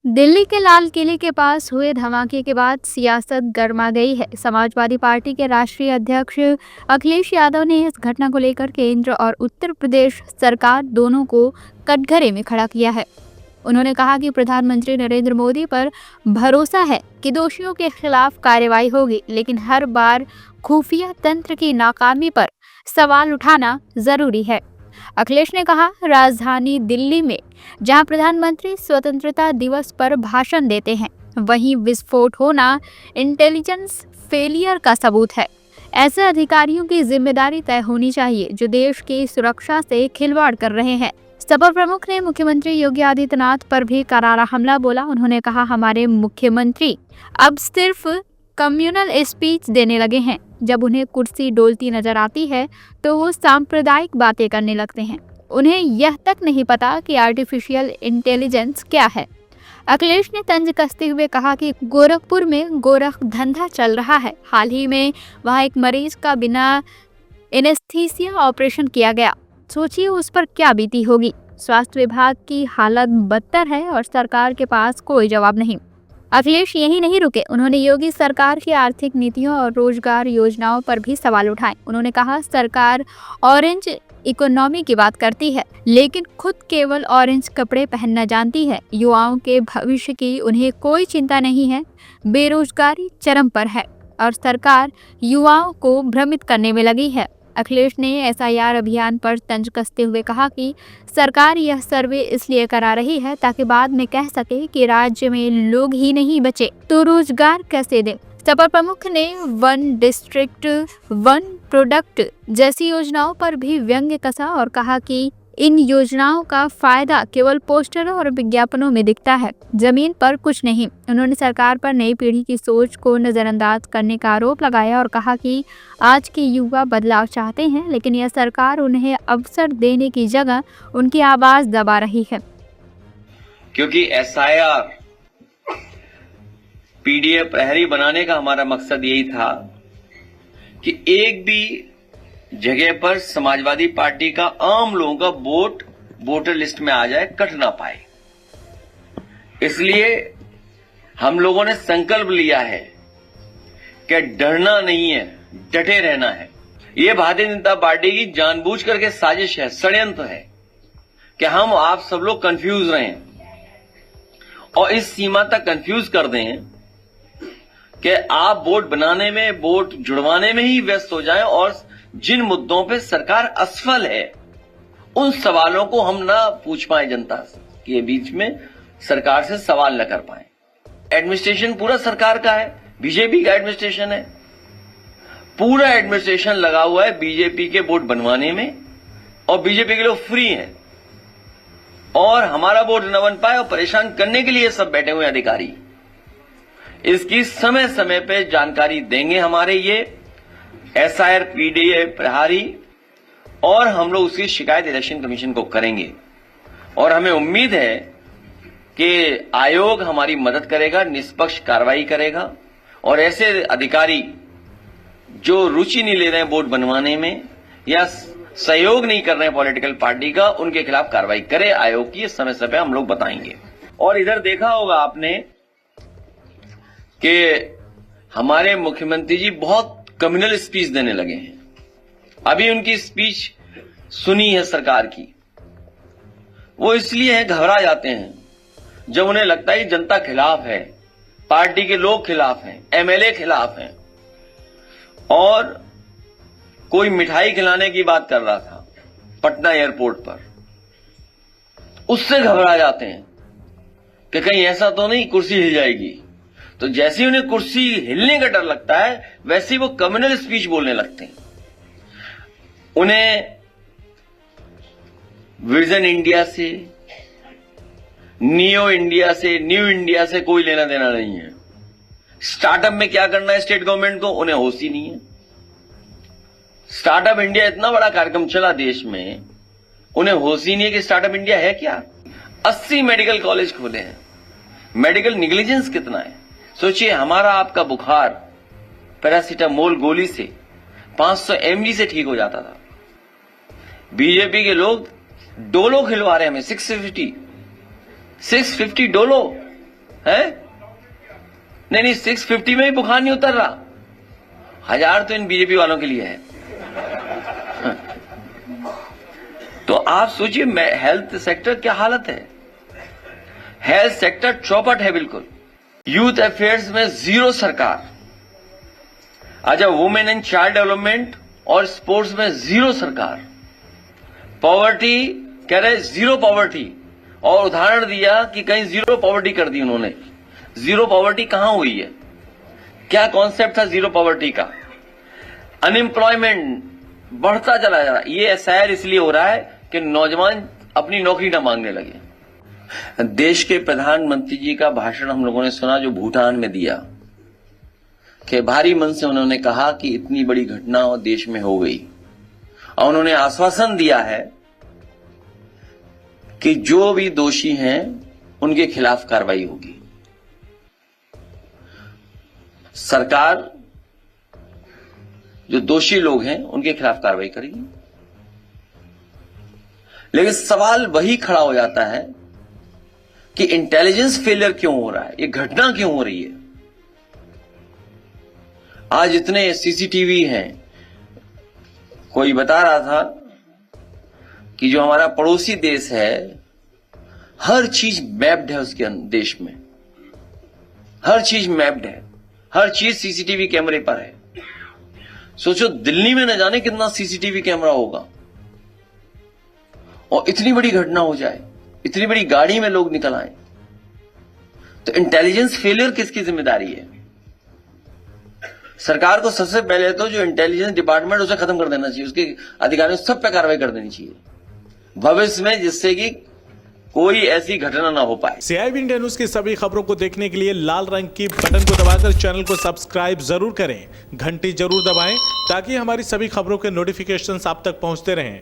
दिल्ली के लाल किले के पास हुए धमाके के बाद सियासत गर्मा गई है। समाजवादी पार्टी के राष्ट्रीय अध्यक्ष अखिलेश यादव ने इस घटना को लेकर केंद्र और उत्तर प्रदेश सरकार दोनों को कटघरे में खड़ा किया है। उन्होंने कहा कि प्रधानमंत्री नरेंद्र मोदी पर भरोसा है कि दोषियों के खिलाफ कार्रवाई होगी, लेकिन हर बार खुफिया तंत्र की नाकामी पर सवाल उठाना जरूरी है। अखिलेश ने कहा, राजधानी दिल्ली में जहां प्रधानमंत्री स्वतंत्रता दिवस पर भाषण देते हैं, वहीं विस्फोट होना इंटेलिजेंस फेलियर का सबूत है। ऐसे अधिकारियों की जिम्मेदारी तय होनी चाहिए जो देश की सुरक्षा से खिलवाड़ कर रहे हैं। सपा प्रमुख ने मुख्यमंत्री योगी आदित्यनाथ पर भी करारा हमला बोला। उन्होंने कहा, हमारे मुख्यमंत्री अब सिर्फ कम्युनल स्पीच देने लगे हैं। जब उन्हें कुर्सी डोलती नजर आती है तो वो सांप्रदायिक बातें करने लगते हैं। उन्हें यह तक नहीं पता कि आर्टिफिशियल इंटेलिजेंस क्या है। अखिलेश ने तंज कसते हुए कहा कि गोरखपुर में गोरख धंधा चल रहा है। हाल ही में वहां एक मरीज का बिना एनेस्थीसिया ऑपरेशन किया गया। सोचिए उस पर क्या बीती होगी। स्वास्थ्य विभाग की हालत बदतर है और सरकार के पास कोई जवाब नहीं। अखिलेश यही नहीं रुके, उन्होंने योगी सरकार की आर्थिक नीतियों और रोजगार योजनाओं पर भी सवाल उठाए। उन्होंने कहा, सरकार ऑरेंज इकोनॉमी की बात करती है, लेकिन खुद केवल ऑरेंज कपड़े पहनना जानती है। युवाओं के भविष्य की उन्हें कोई चिंता नहीं है। बेरोजगारी चरम पर है और सरकार युवाओं को भ्रमित करने में लगी है। अखिलेश ने एसआईआर अभियान पर तंज कसते हुए कहा कि सरकार यह सर्वे इसलिए करा रही है ताकि बाद में कह सके कि राज्य में लोग ही नहीं बचे तो रोजगार कैसे दें। सपा प्रमुख ने वन डिस्ट्रिक्ट वन प्रोडक्ट जैसी योजनाओं पर भी व्यंग्य कसा और कहा कि इन योजनाओं का फायदा केवल पोस्टरों और विज्ञापनों में दिखता है, जमीन पर कुछ नहीं। उन्होंने सरकार पर नई पीढ़ी की सोच को नजरअंदाज करने का आरोप लगाया और कहा कि आज के युवा बदलाव चाहते हैं, लेकिन यह सरकार उन्हें अवसर देने की जगह उनकी आवाज दबा रही है। क्योंकि एसआईआर पीडीएफ प्रहरी बनाने का हमारा मकसद यही था कि एक भी जगह पर समाजवादी पार्टी का आम लोगों का वोट वोटर लिस्ट में आ जाए, कट ना पाए। इसलिए हम लोगों ने संकल्प लिया है कि डरना नहीं है, डटे रहना है। यह भारतीय जनता पार्टी की जानबूझ करके साजिश है, षड्यंत्र है कि हम आप सब लोग कंफ्यूज रहें और इस सीमा तक कंफ्यूज कर दें कि आप वोट बनाने में, वोट जुड़वाने में ही व्यस्त हो जाएं और जिन मुद्दों पे सरकार असफल है उन सवालों को हम ना पूछ पाए, जनता के बीच में सरकार से सवाल न कर पाए। एडमिनिस्ट्रेशन पूरा सरकार का है, बीजेपी का एडमिनिस्ट्रेशन है। पूरा एडमिनिस्ट्रेशन लगा हुआ है बीजेपी के वोट बनवाने में और बीजेपी के लोग फ्री हैं और हमारा वोट न बन पाए और परेशान करने के लिए सब बैठे हुए अधिकारी। इसकी समय समय पे जानकारी देंगे हमारे ये एसआईआर पीडीएफ प्रहरी और हम लोग उसकी शिकायत इलेक्शन कमीशन को करेंगे और हमें उम्मीद है कि आयोग हमारी मदद करेगा, निष्पक्ष कार्रवाई करेगा और ऐसे अधिकारी जो रुचि नहीं ले रहे हैं वोट बनवाने में या सहयोग नहीं कर रहे हैं पॉलिटिकल पार्टी का, उनके खिलाफ कार्रवाई करे आयोग की। समय समय हम लोग बताएंगे। और इधर देखा होगा आपने कि हमारे मुख्यमंत्री जी बहुत कम्युनल स्पीच देने लगे हैं। अभी उनकी स्पीच सुनी है सरकार की, वो इसलिए है घबरा जाते हैं जब उन्हें लगता है जनता खिलाफ है, पार्टी के लोग खिलाफ हैं, एमएलए खिलाफ हैं। और कोई मिठाई खिलाने की बात कर रहा था पटना एयरपोर्ट पर, उससे घबरा जाते हैं कि कहीं ऐसा तो नहीं कुर्सी हिल जाएगी। तो जैसे ही उन्हें कुर्सी हिलने का डर लगता है वैसे ही वो कम्युनल स्पीच बोलने लगते हैं। उन्हें विजन इंडिया से, न्यू इंडिया से कोई लेना देना नहीं है। स्टार्टअप में क्या करना है स्टेट गवर्नमेंट को, उन्हें होश ही नहीं है। स्टार्टअप इंडिया इतना बड़ा कार्यक्रम चला देश में, उन्हें होश ही नहीं है कि स्टार्टअप इंडिया है क्या। 80 मेडिकल कॉलेज खोले हैं। मेडिकल निग्लिजेंस कितना है सोचिए। हमारा आपका बुखार पैरासीटामोल गोली से 500 mg से ठीक हो जाता था। बीजेपी के लोग डोलो खिलवा रहे हैं हमें 650 डोलो। है? नहीं 650 में भी बुखार नहीं उतर रहा। 1000 तो इन बीजेपी वालों के लिए है। तो आप सोचिए हेल्थ सेक्टर क्या हालत है। हेल्थ सेक्टर चौपट है बिल्कुल। यूथ अफेयर्स में जीरो सरकार। अच्छा, वुमेन एंड चाइल्ड डेवलपमेंट और स्पोर्ट्स में जीरो सरकार। पॉवर्टी कह रहे जीरो पॉवर्टी, और उदाहरण दिया कि कहीं जीरो पॉवर्टी कर दी उन्होंने। जीरो पॉवर्टी कहां हुई है? क्या कॉन्सेप्ट था जीरो पॉवर्टी का? अनएम्प्लॉयमेंट बढ़ता चला जा रहा है। ये एसआईआर इसलिए हो रहा है कि नौजवान अपनी नौकरी ना मांगने लगे। देश के प्रधानमंत्री जी का भाषण हम लोगों ने सुना जो भूटान में दिया, कि भारी मन से उन्होंने कहा कि इतनी बड़ी घटना देश में हो गई, और उन्होंने आश्वासन दिया है कि जो भी दोषी हैं उनके खिलाफ कार्रवाई होगी। सरकार जो दोषी लोग हैं उनके खिलाफ कार्रवाई करेगी। लेकिन सवाल वही खड़ा हो जाता है कि इंटेलिजेंस फेलियर क्यों हो रहा है, ये घटना क्यों हो रही है। आज इतने सीसीटीवी हैं। कोई बता रहा था कि जो हमारा पड़ोसी देश है, हर चीज मैप्ड है उसके देश में, हर चीज मैप्ड है, हर चीज सीसीटीवी कैमरे पर है। सोचो दिल्ली में न जाने कितना सीसीटीवी कैमरा होगा, और इतनी बड़ी घटना हो जाए, इतनी बड़ी गाड़ी में लोग निकल आए। तो इंटेलिजेंस फेलियर किसकी जिम्मेदारी है? सरकार को सबसे पहले तो जो इंटेलिजेंस डिपार्टमेंट उसे खत्म कर देना चाहिए, उसके अधिकारियों सब पे कार्रवाई कर देनी चाहिए भविष्य में, जिससे कि कोई ऐसी घटना ना हो पाए। CIB इंडिया न्यूज की सभी खबरों को देखने के लिए लाल रंग की बटन को दबाकर चैनल को सब्सक्राइब जरूर करें, घंटी जरूर दबाएं ताकि हमारी सभी खबरों के नोटिफिकेशंस आप तक पहुंचते रहें।